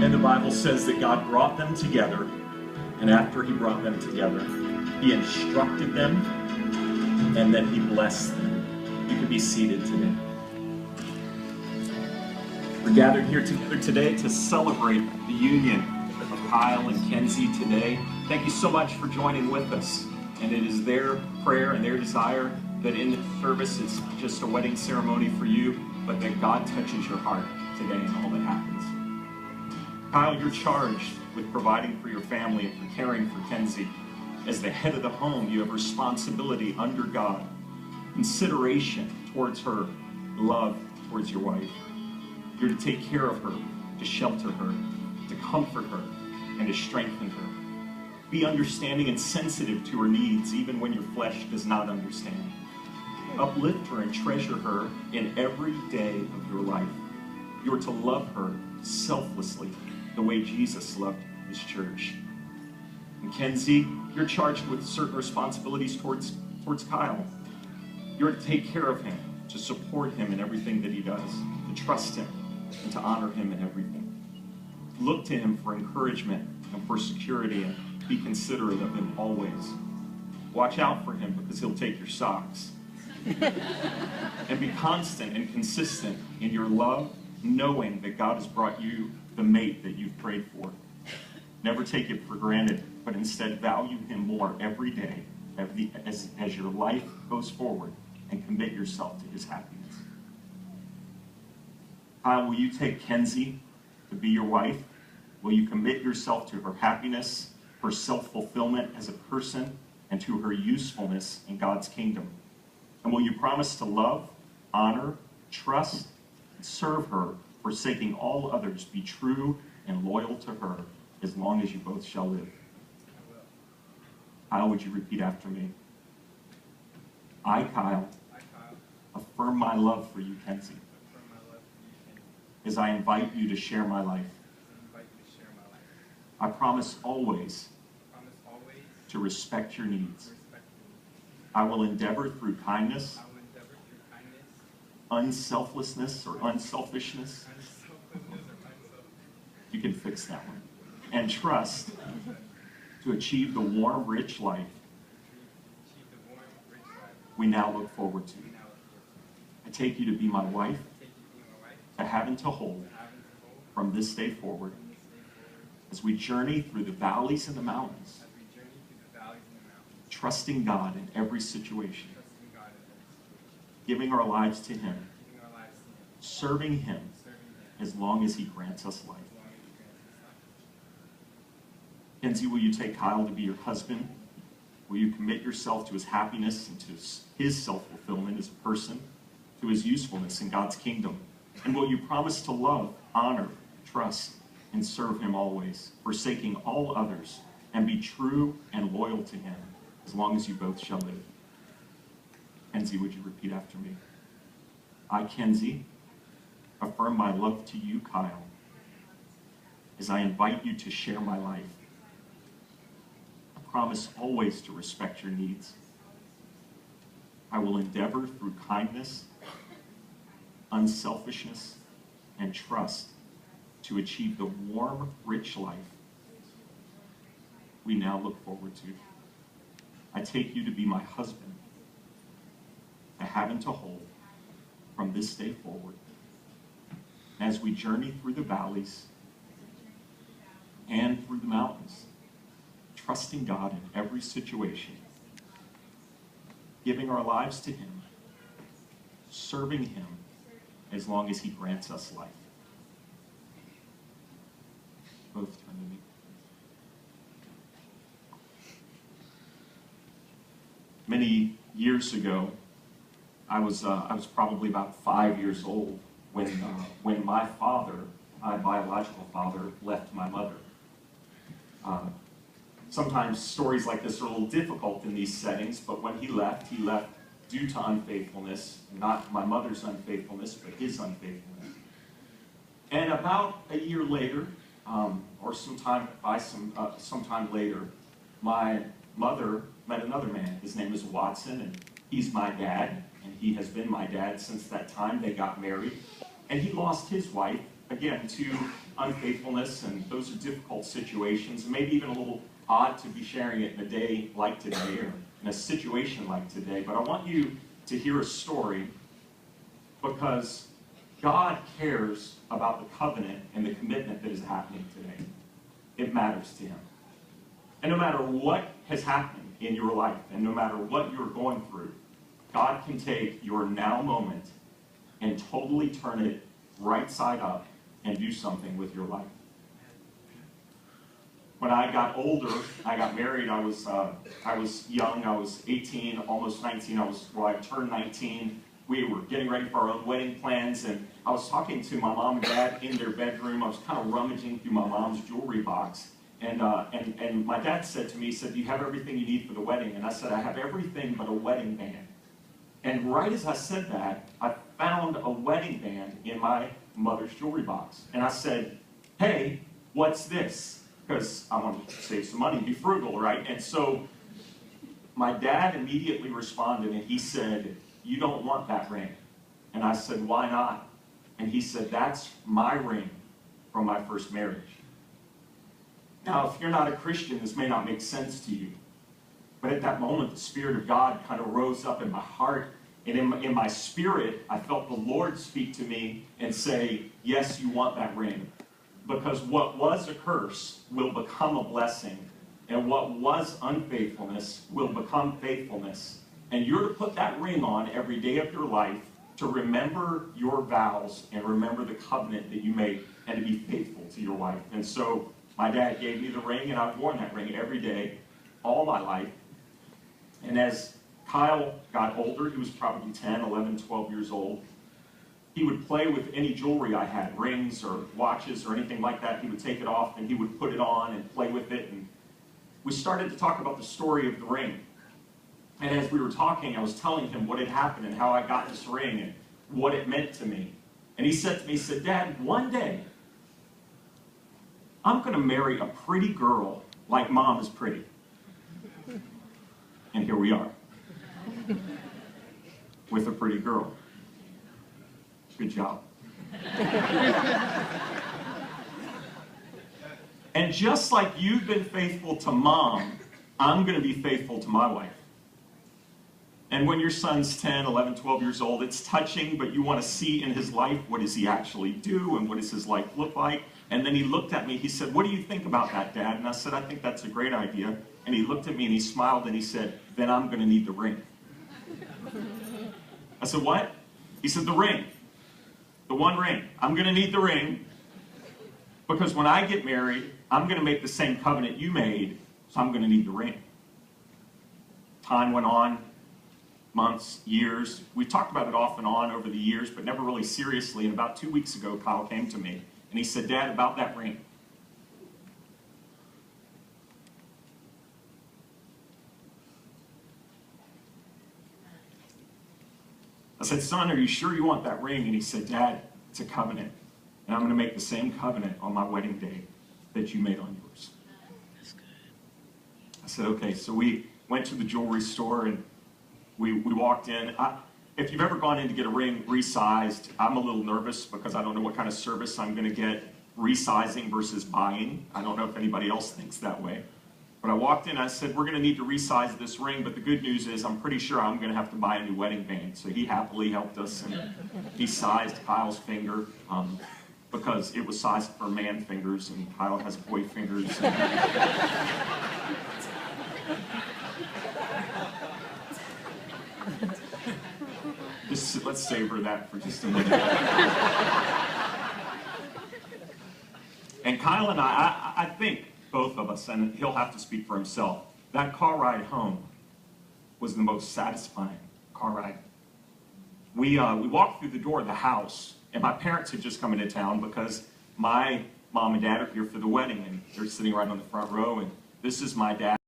And the Bible says that God brought them together, and after he brought them together, he instructed them, and then he blessed them. You can be seated today. We're gathered here together today to celebrate the union of Kyle and Kenzie today. Thank you so much for joining with us. And it is their prayer and their desire that in this service it's not just a wedding ceremony for you, but that God touches your heart today in all that happens. Kyle, you're charged with providing for your family and for caring for Kenzie. As the head of the home, you have responsibility under God, consideration towards her, love towards your wife. You're to take care of her, to shelter her, to comfort her, and to strengthen her. Be understanding and sensitive to her needs, even when your flesh does not understand. Uplift her and treasure her in every day of your life. You are to love her selflessly, the way Jesus loved his church. And Kenzie, you're charged with certain responsibilities towards Kyle. You're to take care of him, to support him in everything that he does, to trust him, and to honor him in everything. Look to him for encouragement and for security, and be considerate of him always. Watch out for him because he'll take your socks. And be constant and consistent in your love, knowing that God has brought you the mate that you've prayed for. Never take it for granted, but instead value him more every day as your life goes forward, and commit yourself to his happiness. Kyle, will you take Kenzie to be your wife? Will you commit yourself to her happiness, her self-fulfillment as a person, and to her usefulness in God's kingdom? And will you promise to love, honor, trust, and serve her, forsaking all others, be true and loyal to her as long as you both shall live? Kyle, would you repeat after me? I, Kyle, affirm my love for you, Kenzie, as I invite you to share my life. I promise always to respect your needs. I will endeavor through kindness, unselflessness or unselfishness. You can fix that one. And trust to achieve the warm, rich life we now look forward to. I take you to be my wife, to have and to hold from this day forward, as we journey through the valleys and the mountains, trusting God in every situation, giving our lives to him, serving him as long as he grants us life. Kenzie, will you take Kyle to be your husband? Will you commit yourself to his happiness and to his self-fulfillment as a person, to his usefulness in God's kingdom? And will you promise to love, honor, trust, and serve him always, forsaking all others, and be true and loyal to him as long as you both shall live? Kenzie, would you repeat after me? I, Kenzie, affirm my love to you, Kyle, as I invite you to share my life. I promise always to respect your needs. I will endeavor through kindness, unselfishness, and trust to achieve the warm, rich life we now look forward to. I take you to be my husband, to have and to hold from this day forward, as we journey through the valleys and through the mountains, trusting God in every situation, giving our lives to him, serving him as long as he grants us life. Both turn to me. Many years ago, I was probably about 5 years old when my father, my biological father, left my mother. Sometimes stories like this are a little difficult in these settings, but when he left due to unfaithfulness, not my mother's unfaithfulness, but his unfaithfulness. And about a year later, or sometime later, my mother met another man. His name is Watson, and he's my dad, and he has been my dad since that time. They got married, and he lost his wife again, to unfaithfulness, and those are difficult situations, and maybe even a little odd to be sharing it in a day like today or in a situation like today. But I want you to hear a story because God cares about the covenant and the commitment that is happening today. It matters to him. And no matter what has happened in your life, and no matter what you're going through, God can take your now moment and totally turn it right side up and do something with your life. When I got older, I got married. I was young. I was 18, almost 19. I turned 19. We were getting ready for our own wedding plans, and I was talking to my mom and dad in their bedroom. I was kind of rummaging through my mom's jewelry box, and my dad said to me, he said, "Do you have everything you need for the wedding?" And I said, "I have everything but a wedding band." And right as I said that, I found a wedding band in my mother's jewelry box. And I said, "Hey, what's this?" Because I wanted to save some money, be frugal, right? And so my dad immediately responded, and he said, "You don't want that ring." And I said, "Why not?" And he said, "That's my ring from my first marriage." Now, if you're not a Christian, this may not make sense to you. But at that moment, the Spirit of God kind of rose up in my heart. And in my spirit, I felt the Lord speak to me and say, "Yes, you want that ring. Because what was a curse will become a blessing. And what was unfaithfulness will become faithfulness. And you're to put that ring on every day of your life to remember your vows and remember the covenant that you made and to be faithful to your wife." And so my dad gave me the ring, and I've worn that ring every day, all my life. And as Kyle got older, he was probably 10, 11, 12 years old, he would play with any jewelry I had, rings or watches or anything like that. He would take it off and he would put it on and play with it. And we started to talk about the story of the ring. And as we were talking, I was telling him what had happened and how I got this ring and what it meant to me. And he said to me, he said, "Dad, one day, I'm going to marry a pretty girl like Mom is pretty." And here we are, with a pretty girl. Good job. And just like you've been faithful to Mom, I'm going to be faithful to my wife. And when your son's 10, 11, 12 years old, it's touching, but you want to see in his life, what does he actually do and what does his life look like? And then he looked at me, he said, "What do you think about that, Dad?" And I said, "I think that's a great idea." And he looked at me and he smiled and he said, "Then I'm going to need the ring." I said, "What?" He said, "The ring. The one ring. I'm going to need the ring because when I get married, I'm going to make the same covenant you made, so I'm going to need the ring." Time went on, months, years. We talked about it off and on over the years, but never really seriously. And about 2 weeks ago, Kyle came to me and he said, "Dad, about that ring." I said, "Son, are you sure you want that ring?" And he said, "Dad, it's a covenant. And I'm going to make the same covenant on my wedding day that you made on yours." I said, "Okay." So we went to the jewelry store and we walked in. If you've ever gone in to get a ring resized, I'm a little nervous because I don't know what kind of service I'm going to get resizing versus buying. I don't know if anybody else thinks that way. But I walked in, I said, "We're going to need to resize this ring, but the good news is I'm pretty sure I'm going to have to buy a new wedding band." So he happily helped us, and he sized Kyle's finger because it was sized for man fingers, and Kyle has boy fingers. Just let's savor that for just a minute. And Kyle and I think, both of us, and he'll have to speak for himself, that car ride home was the most satisfying car ride. We walked through the door of the house, and my parents had just come into town because my mom and dad are here for the wedding, and they're sitting right on the front row, and this is my dad.